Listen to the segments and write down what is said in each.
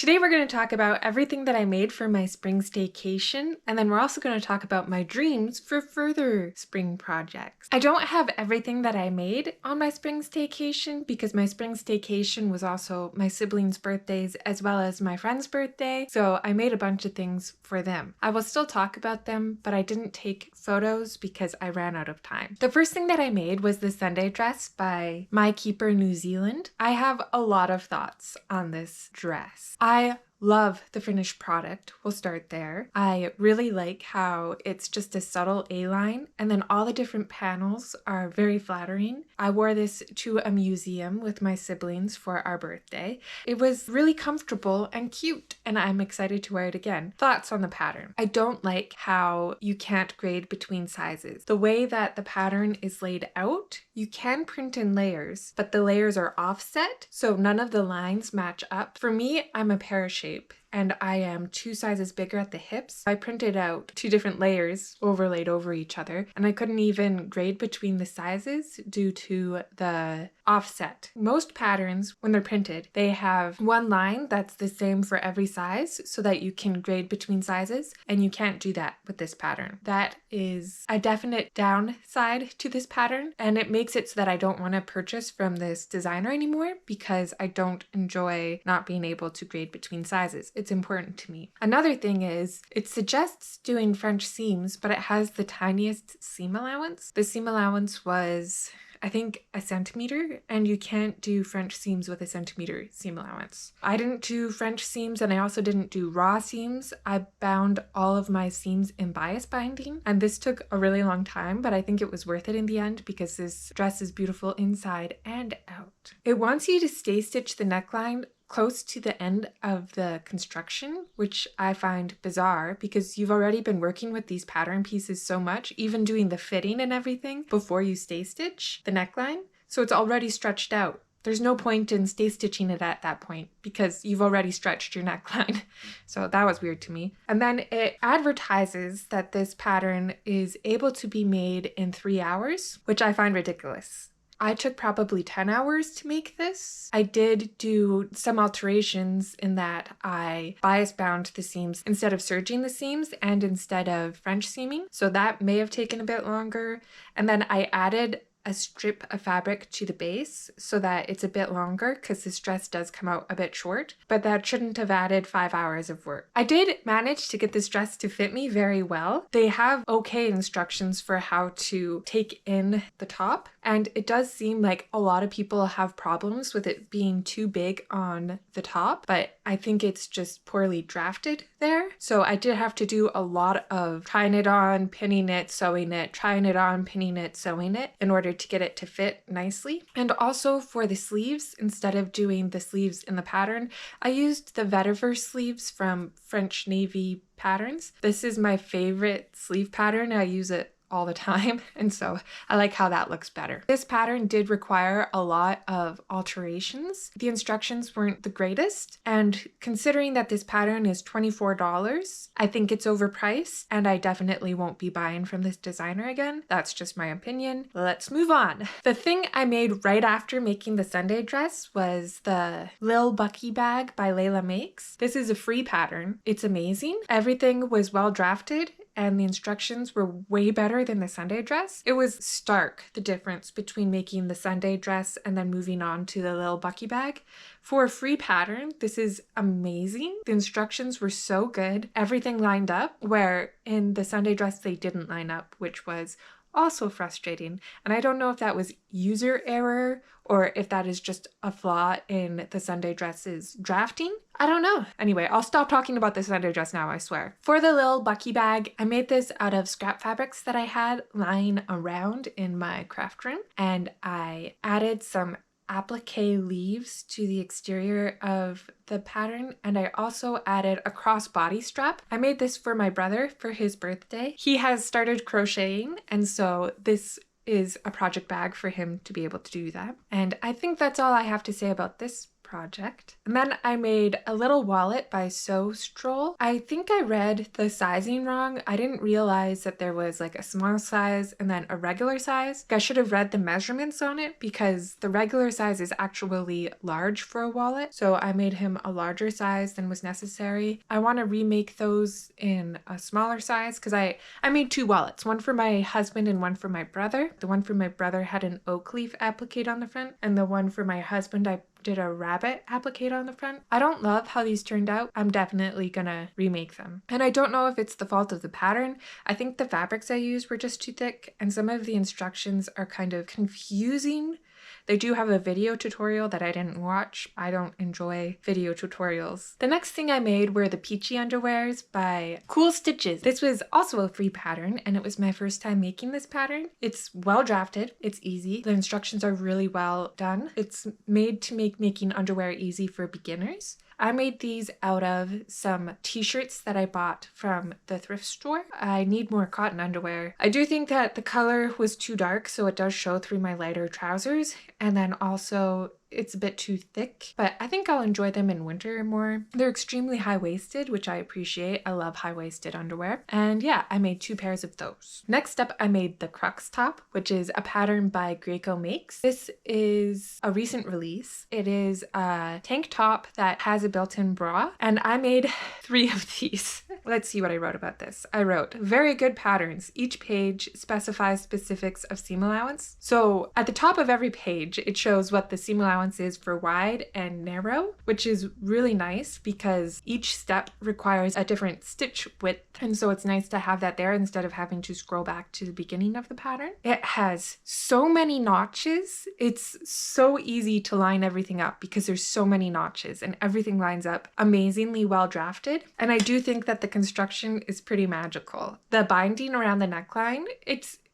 Today we're going to talk about everything that I made for my spring staycation, and then we're also going to talk about my dreams for further spring projects. I don't have everything that I made on my spring staycation because my spring staycation was also my siblings' birthdays as well as my friend's birthday, so I made a bunch of things for them. I will still talk about them, but I didn't take photos because I ran out of time. The first thing that I made was the Sunday dress by My Keeper New Zealand. I have a lot of thoughts on this dress. I love the finished product. We'll start there. I really like how it's just a subtle A-line and then all the different panels are very flattering. I wore this to a museum with my siblings for our birthday. It was really comfortable and cute and I'm excited to wear it again. Thoughts on the pattern. I don't like how you can't grade between sizes. The way that the pattern is laid out, you can print in layers, but the layers are offset, so none of the lines match up. For me, I'm a pear shape and I am 2 sizes bigger at the hips. I printed out 2 different layers overlaid over each other and I couldn't even grade between the sizes due to the offset. Most patterns, when they're printed, they have one line that's the same for every size so that you can grade between sizes, and you can't do that with this pattern. That is a definite downside to this pattern, and it makes it so that I don't want to purchase from this designer anymore because I don't enjoy not being able to grade between sizes. It's important to me. Another thing is it suggests doing French seams, but it has the tiniest seam allowance. The seam allowance was, I think, a centimeter, and you can't do French seams with a centimeter seam allowance. I didn't do French seams and I also didn't do raw seams. I bound all of my seams in bias binding, and this took a really long time, but I think it was worth it in the end because this dress is beautiful inside and out. It wants you to stay stitch the neckline close to the end of the construction, which I find bizarre because you've already been working with these pattern pieces so much, even doing the fitting and everything before you stay stitch the neckline. So it's already stretched out. There's no point in stay stitching it at that point because you've already stretched your neckline. So that was weird to me. And then it advertises that this pattern is able to be made in 3 hours, which I find ridiculous. I took probably 10 hours to make this. I did do some alterations in that I bias bound the seams instead of serging the seams and instead of French seaming. So that may have taken a bit longer. And then I added a strip of fabric to the base so that it's a bit longer because this dress does come out a bit short, but that shouldn't have added 5 hours of work. I did manage to get this dress to fit me very well. They have okay instructions for how to take in the top, and it does seem like a lot of people have problems with it being too big on the top, but I think it's just poorly drafted there. So I did have to do a lot of trying it on, pinning it, sewing it, trying it on, pinning it, sewing it in order to get it to fit nicely. And also for the sleeves, instead of doing the sleeves in the pattern, I used the vetiver sleeves from French Navy patterns. This is my favorite sleeve pattern. I use it all the time, and so I like how that looks better. This pattern did require a lot of alterations. The instructions weren't the greatest, and considering that this pattern is $24, I think it's overpriced, and I definitely won't be buying from this designer again. That's just my opinion. Let's move on. The thing I made right after making the Sunday dress was the Lil Bucky bag by Layla Makes. This is a free pattern. It's amazing. Everything was well drafted and the instructions were way better than the Sunday dress. It was stark, the difference between making the Sunday dress and then moving on to the Lil Bucky bag. For a free pattern, this is amazing. The instructions were so good. Everything lined up, where in the Sunday dress they didn't line up, which was also frustrating. And I don't know if that was user error or if that is just a flaw in the Sunday dress's drafting. I don't know. Anyway, I'll stop talking about the Sunday dress now, I swear. For the Lil Bucky bag, I made this out of scrap fabrics that I had lying around in my craft room, and I added some applique leaves to the exterior of the pattern, and I also added a crossbody strap. I made this for my brother for his birthday. He has started crocheting, and so this is a project bag for him to be able to do that. And I think that's all I have to say about this project. And then I made a little wallet by Sew Stroll. I think I read the sizing wrong. I didn't realize that there was like a small size and then a regular size. I should have read the measurements on it because the regular size is actually large for a wallet. So I made him a larger size than was necessary. I want to remake those in a smaller size because I made two wallets, one for my husband and one for my brother. The one for my brother had an oak leaf applique on the front, and the one for my husband I did a rabbit applique on the front. I don't love how these turned out. I'm definitely gonna remake them. And I don't know if it's the fault of the pattern. I think the fabrics I used were just too thick, and some of the instructions are kind of confusing. They do have a video tutorial that I didn't watch. I don't enjoy video tutorials. The next thing I made were the Peachy underwears by Cool Stitches. This was also a free pattern, and it was my first time making this pattern. It's well drafted. It's easy. The instructions are really well done. It's made to make making underwear easy for beginners. I made these out of some t-shirts that I bought from the thrift store. I need more cotton underwear. I do think that the color was too dark, so it does show through my lighter trousers. And then also it's a bit too thick, but I think I'll enjoy them in winter more. They're extremely high-waisted, which I appreciate. I love high-waisted underwear. And yeah, I made 2 pairs of those. Next up, I made the Crux top, which is a pattern by Graco Makes. This is a recent release. It is a tank top that has a built-in bra, and I made 3 of these. Let's see what I wrote about this. I wrote, very good patterns. Each page specifies specifics of seam allowance. So at the top of every page, it shows what the seam allowance is for wide and narrow, which is really nice because each step requires a different stitch width. And so it's nice to have that there instead of having to scroll back to the beginning of the pattern. It has so many notches. It's so easy to line everything up because there's so many notches and everything lines up amazingly well drafted. And I do think that the construction is pretty magical. The binding around the neckline,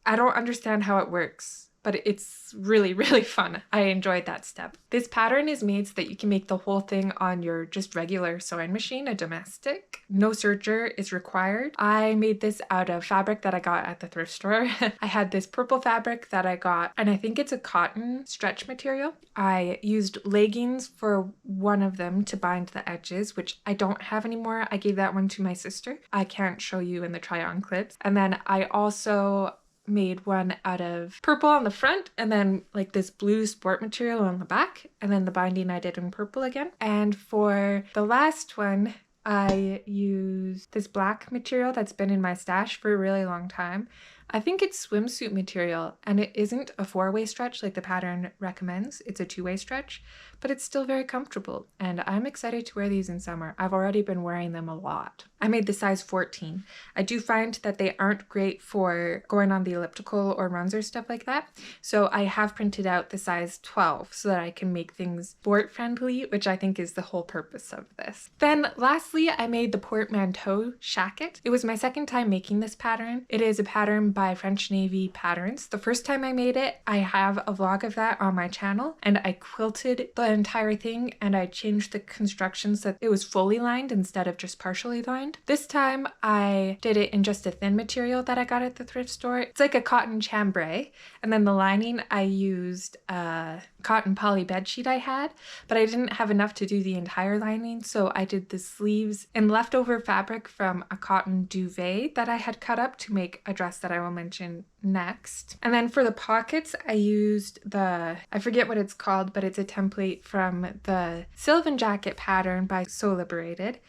I don't understand how it works, but it's really, really fun. I enjoyed that step. This pattern is made so that you can make the whole thing on your just regular sewing machine, a domestic. No serger is required. I made this out of fabric that I got at the thrift store. I had this purple fabric that I got, and I think it's a cotton stretch material. I used leggings for one of them to bind the edges, which I don't have anymore. I gave that one to my sister. I can't show you in the try-on clips. And then I also made one out of purple on the front and then like this blue sport material on the back, and then the binding I did in purple again. And for the last one, I used this black material that's been in my stash for a really long time. I think it's swimsuit material, and it isn't a 4-way stretch like the pattern recommends. It's a 2-way stretch, but it's still very comfortable, and I'm excited to wear these in summer. I've already been wearing them a lot. I made the size 14. I do find that they aren't great for going on the elliptical or runs or stuff like that, so I have printed out the size 12 so that I can make things sport-friendly, which I think is the whole purpose of this. Then lastly, I made the portmanteau shacket. It was my second time making this pattern. It is a pattern by French Navy Patterns. The first time I made it, I have a vlog of that on my channel, and I quilted the entire thing and I changed the constructions so that it was fully lined instead of just partially lined. This time I did it in just a thin material that I got at the thrift store. It's like a cotton chambray, and then the lining I used a cotton poly bedsheet I had, but I didn't have enough to do the entire lining, so I did the sleeves in leftover fabric from a cotton duvet that I had cut up to make a dress that I will mention next. And then for the pockets, I used I forget what it's called, but it's a template from the Sylvan jacket pattern by Sew Liberated.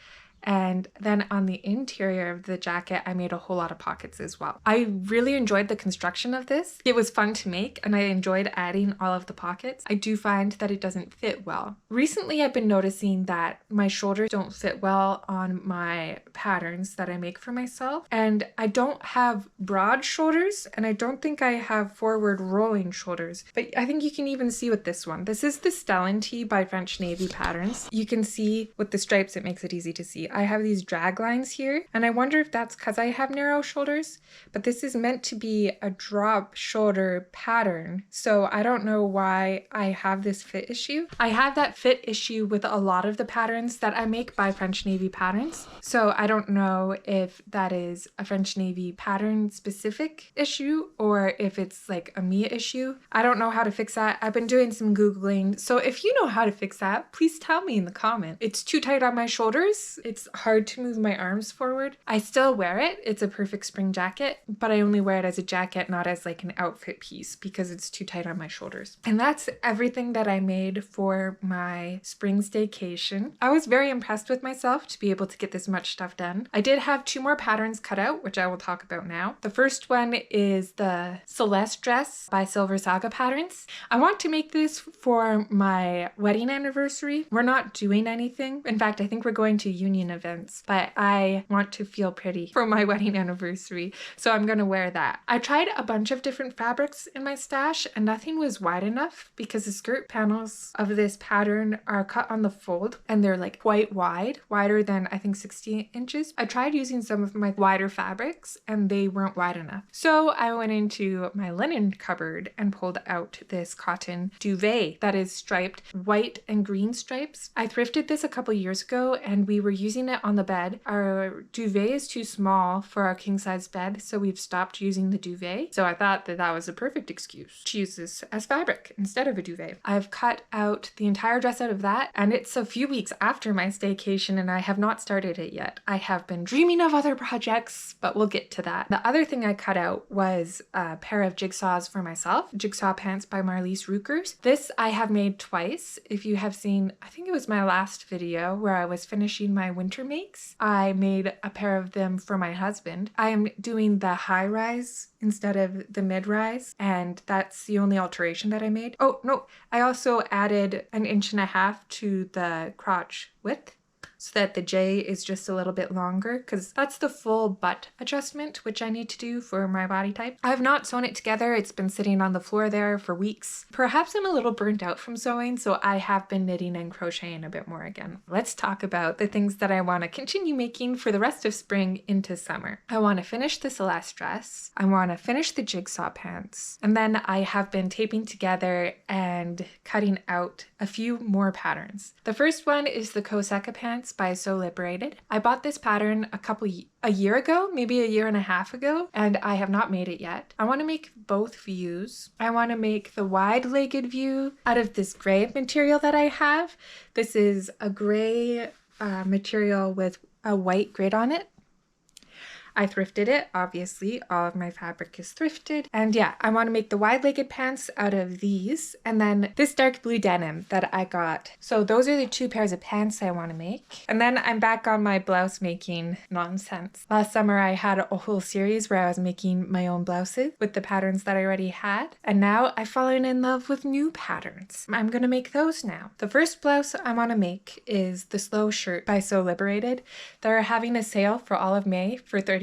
And then on the interior of the jacket, I made a whole lot of pockets as well. I really enjoyed the construction of this. It was fun to make, and I enjoyed adding all of the pockets. I do find that it doesn't fit well. Recently, I've been noticing that my shoulders don't fit well on my patterns that I make for myself. And I don't have broad shoulders, and I don't think I have forward rolling shoulders. But I think you can even see with this one. This is the Stellan tee by French Navy Patterns. You can see with the stripes, it makes it easy to see. I have these drag lines here, and I wonder if that's because I have narrow shoulders, but this is meant to be a drop shoulder pattern, so I don't know why I have this fit issue. I have that fit issue with a lot of the patterns that I make by French Navy Patterns, so I don't know if that is a French Navy pattern specific issue or if it's like a me issue. I don't know how to fix that. I've been doing some Googling, so if you know how to fix that, please tell me in the comment. It's too tight on my shoulders. It's hard to move my arms forward. I still wear it. It's a perfect spring jacket, but I only wear it as a jacket, not as like an outfit piece because it's too tight on my shoulders. And that's everything that I made for my spring staycation. I was very impressed with myself to be able to get this much stuff done. I did have 2 more patterns cut out, which I will talk about now. The first one is the Celeste dress by Silver Saga Patterns. I want to make this for my wedding anniversary. We're not doing anything. In fact, I think we're going to union events, but I want to feel pretty for my wedding anniversary, so I'm gonna wear that. I tried a bunch of different fabrics in my stash and nothing was wide enough because the skirt panels of this pattern are cut on the fold and they're like quite wide, wider than I think 60 inches. I tried using some of my wider fabrics and they weren't wide enough. So I went into my linen cupboard and pulled out this cotton duvet that is striped white and green stripes. I thrifted this a couple years ago and we were using it on the bed. Our duvet is too small for our king size bed, so we've stopped using the duvet. So I thought that that was a perfect excuse to use this as fabric instead of a duvet. I've cut out the entire dress out of that, and it's a few weeks after my staycation and I have not started it yet. I have been dreaming of other projects, but we'll get to that. The other thing I cut out was a pair of jigsaws for myself, jigsaw pants by Marlies Rukers. This I have made twice. If you have seen, I think it was my last video where I was finishing my winter makes, I made a pair of them for my husband. I am doing the high rise instead of the mid rise, and that's the only alteration that I made. Oh no, I also added 1.5 inches to the crotch width so that the J is just a little bit longer, because that's the full butt adjustment, which I need to do for my body type. I have not sewn it together. It's been sitting on the floor there for weeks. Perhaps I'm a little burnt out from sewing, so I have been knitting and crocheting a bit more again. Let's talk about the things that I want to continue making for the rest of spring into summer. I want to finish the Celeste dress. I want to finish the jigsaw pants. And then I have been taping together and cutting out a few more patterns. The first one is the Koseka pants by So Liberated. I bought this pattern a year ago, maybe 1.5 years ago, and I have not made it yet. I want to make both views. I want to make the wide-legged view out of this gray material that I have. This is a gray material with a white grid on it. I thrifted it, obviously. All of my fabric is thrifted. And yeah, I want to make the wide-legged pants out of these. And then this dark blue denim that I got. So those are the 2 pairs of pants I want to make. And then I'm back on my blouse making nonsense. Last summer I had a whole series where I was making my own blouses with the patterns that I already had. And now I've fallen in love with new patterns. I'm going to make those now. The first blouse I want to make is the Slow shirt by So Liberated. They're having a sale for all of May for 30%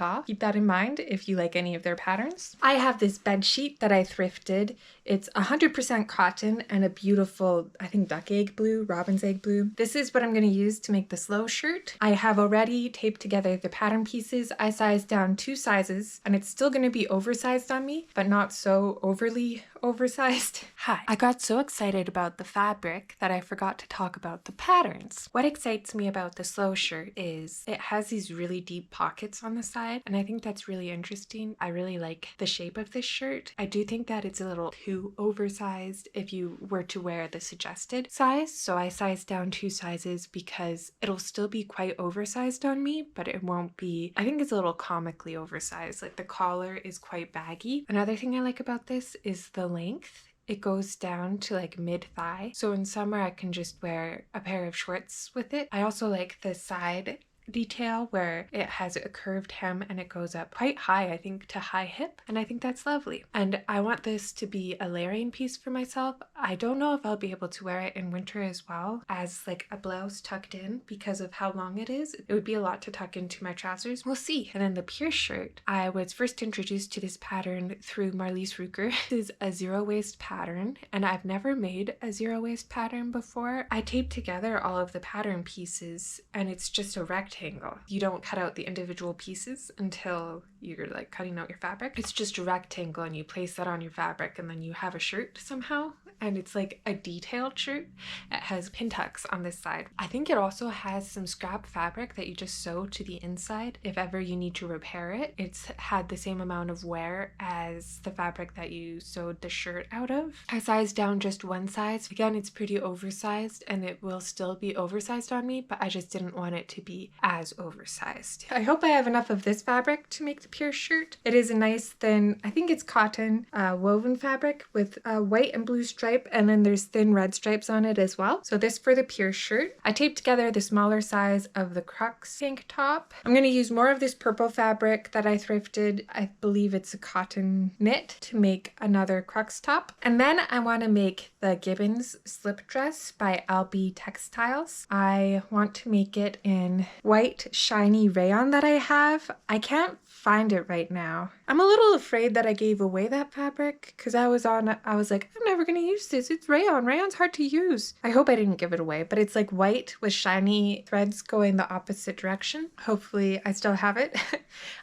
off. Keep that in mind if you like any of their patterns. I have this bed sheet that I thrifted. It's 100% cotton and a beautiful, I think, duck egg blue, robin's egg blue. This is what I'm going to use to make the Slow shirt. I have already taped together the pattern pieces. I sized down 2 sizes and it's still going to be oversized on me, but not so overly oversized. Hi. I got so excited about the fabric that I forgot to talk about the patterns. What excites me about the Slow shirt is it has these really deep pockets on the side, and I think that's really interesting. I really like the shape of this shirt. I do think that it's a little too oversized if you were to wear the suggested size, so I sized down 2 sizes because it'll still be quite oversized on me, but it won't be, I think it's a little comically oversized. Like the collar is quite baggy. Another thing I like about this is the length. It goes down to like mid-thigh, so in summer I can just wear a pair of shorts with it. I also like the side detail where it has a curved hem and it goes up quite high, I think to high hip, and I think that's lovely. And I want this to be a layering piece for myself. I don't know if I'll be able to wear it in winter as well as like a blouse tucked in because of how long it is. It would be a lot to tuck into my trousers. We'll see. And then the pierce shirt, I was first introduced to this pattern through Marlies Ruger. This is a zero waist pattern, and I've never made a zero waist pattern before. I taped together all of the pattern pieces and it's just a rectangle. You don't cut out the individual pieces until you're like cutting out your fabric. It's just a rectangle and you place that on your fabric and then you have a shirt somehow. And it's like a detailed shirt. It has pin tucks on this side. I think it also has some scrap fabric that you just sew to the inside if ever you need to repair it. It's had the same amount of wear as the fabric that you sewed the shirt out of. I sized down just one size. Again, it's pretty oversized and it will still be oversized on me, but I just didn't want it to be as oversized. I hope I have enough of this fabric to make the pierce shirt. It is a nice thin, I think it's cotton woven fabric with a white and blue stripe, and then there's thin red stripes on it as well. So this for the pierce shirt. I taped together the smaller size of the crux tank top. I'm going to use more of this purple fabric that I thrifted. I believe it's a cotton knit to make another crux top. And then I want to make the Gibbons slip dress by LB Textiles. I want to make it in white shiny rayon that I have. I can't find it right now. I'm a little afraid that I gave away that fabric because I was like, I'm never going to use this. It's rayon. Rayon's hard to use. I hope I didn't give it away, but it's like white with shiny threads going the opposite direction. Hopefully I still have it.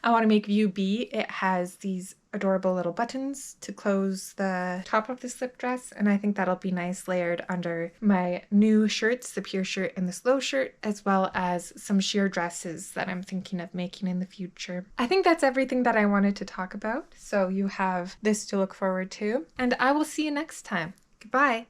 I want to make view B. It has these adorable little buttons to close the top of the slip dress, and I think that'll be nice layered under my new shirts, the pure shirt and the slow shirt, as well as some sheer dresses that I'm thinking of making in the future. I think that's everything that I wanted to talk about, so you have this to look forward to, and I will see you next time. Goodbye!